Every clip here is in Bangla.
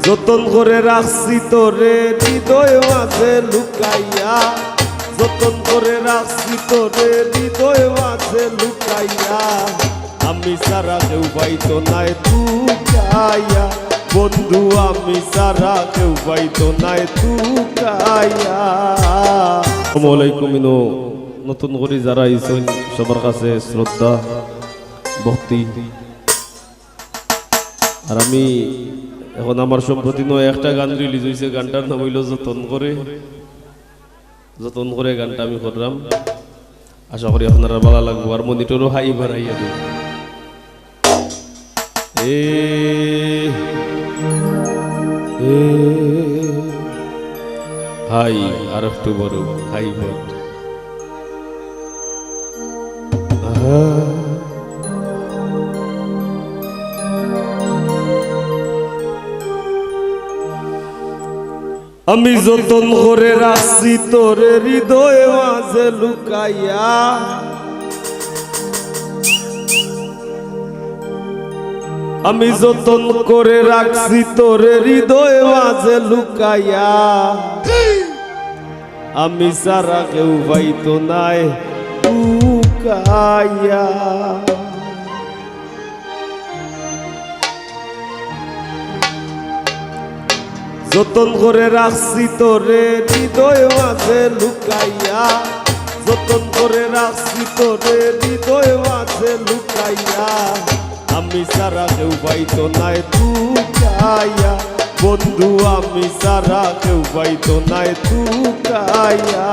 যতন করে রাখছি তোরে হৃদয় মাঝে লুকাইয়া, যতন করে রাখছি তোরে হৃদয় মাঝে লুকাইয়া, আমি সারা কেউ পাইতো নাই তুকাইয়া, বন্ধু আমি সারা কেউ পাইতো নাই তুকাইয়া। আসসালামু আলাইকুম। নতুন করে যারা আইছেন সবার কাছে শ্রদ্ধা ভক্তি। আর আমি এখন আমার সম্প্রতি নয় একটা গান রিলিজ হয়েছে, গানটার নাম হইল যতন করে। যতন করে গানটা আমি করলাম, আশা করি আপনারা ভালো লাগবো। আর মনিটরও হাই বাড়াইয়া দেব। হাই আর একটু বড় হাই বড়। আমি যতন করে রাখছি তোরে হৃদয় মাঝে লুকাইয়া, আমি যতন করে রাখছি তোরে হৃদয় মাঝে লুকাইয়া, আমি সারা কেউ পাইতো নাই লুকাইয়া। যতন করে রাখছি তোরে হৃদয় মাঝে লুকাইয়া, যতন করে রাখছি তোরে হৃদয় মাঝে লুকাইয়া, আমি সারা কেউ পাইতো নাই তুকাইয়া, বন্ধু আমি সারা কেউ পাইতো নাই তুকাইয়া।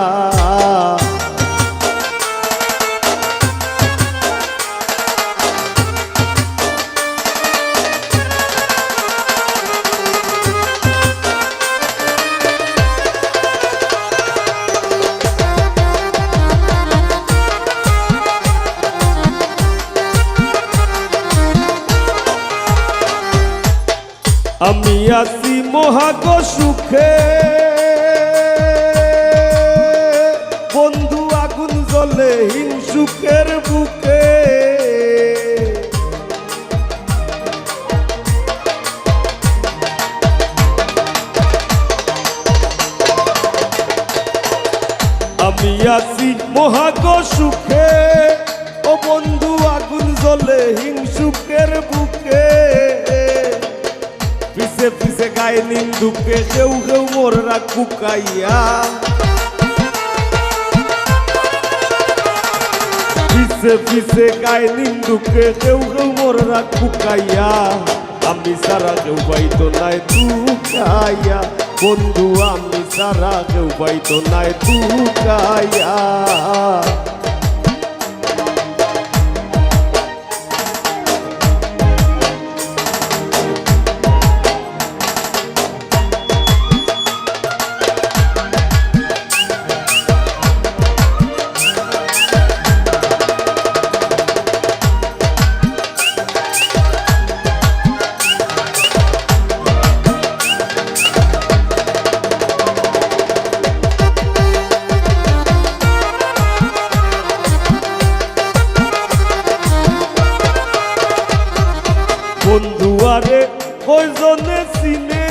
আমি আছি মহাগ সুখে, বন্ধু আগুন জ্বলে হিংসুকের বুকে, আমি আছি মহাগ সুখে, ও বন্ধু আগুন জ্বলে হিংসুকের বুকে, পিছে পিছে গায়ে নিন্দুকে কেউ কেউ মোর রাগ বুকাইয়া, পিছে পিছে গায়ে নিন্দুকে কেউ কেউ মোর রাগ বুকাইয়া, আমি সারা কেউ পাইতো নাই তুকাইয়া, বন্ধু আমি সারা কেউ পাইতো নাই তুকাইয়া। বন্ধু আরে কয়জনে চিনে,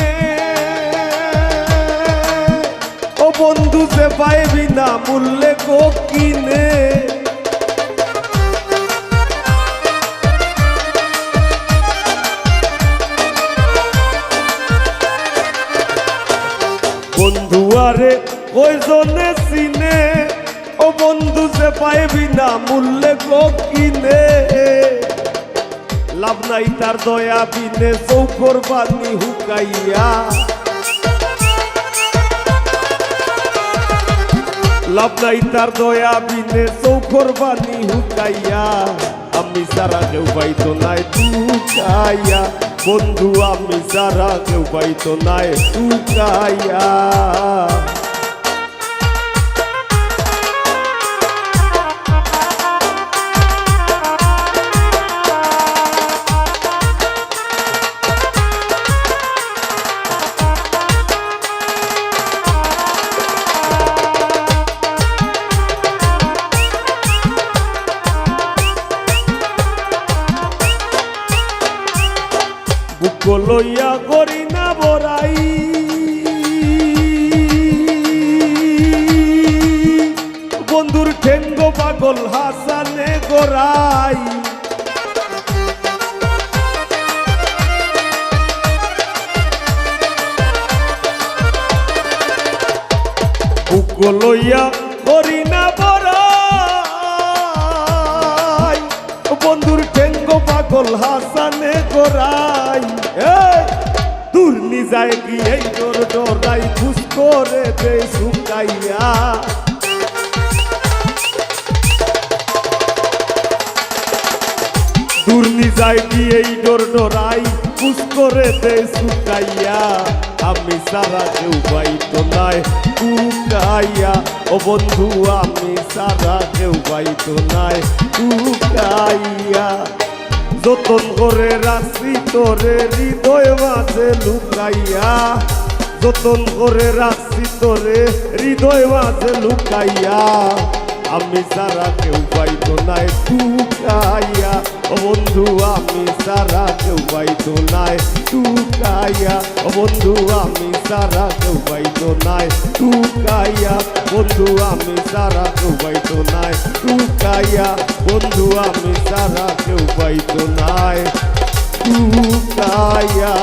ও বন্ধু যে পাইবি না মূল্যে গো কিনে, বন্ধু আরে কয়জনে চিনে, ও বন্ধু যে পাইবি না মূল্যে গো কিনে, লাভ নাই তার দয়া বিনে চৌকর বানি হুকাইয়া, লাভ নাই তার দয়া বিনে চৌকর বানি হুকাইয়া, আমি সারা কেউ পাইতো নাই তুকাইয়া, বন্ধু আমি সারা কেউ পাইতো নাই তুকাইয়া। বুক লইয়া করি না বরা, গোরাই বুক লইয়া করি না বড়াই বন্ধুর ঠেঙ্গ পাগল হাসানে গোরাই দূর নিজায় গিয়ে তোর ডরাই খুশ করে দে শুকাইয়া দূর নিজায় গিয়ে ডরাই খুশ করে দে শুকাইয়া আমি সারা কেউ পাইতো নাই কুকাইয়া ও বন্ধু আমি সারা কেউ পাইতো নাই কুকাইয়া যতন করে রাখছি তোরে হৃদয় মাঝে লুকাইয়া যতন করে রাখছি তোরে হৃদয় মাঝে লুকাইয়া আমি সারা কেউ পাইতো নাই টুকাইয়া ও বন্ধু আমি সারা কেউ পাইতো নাই টুকাইয়া ও বন্ধু আমি সারা কেউ পাইতো নাই টুকাইয়া বন্ধু আমি সারা কেউ পাইতো নাই টুকাইয়া বন্ধু আমি সারা কেউ পাইতো নাই টুকাইয়া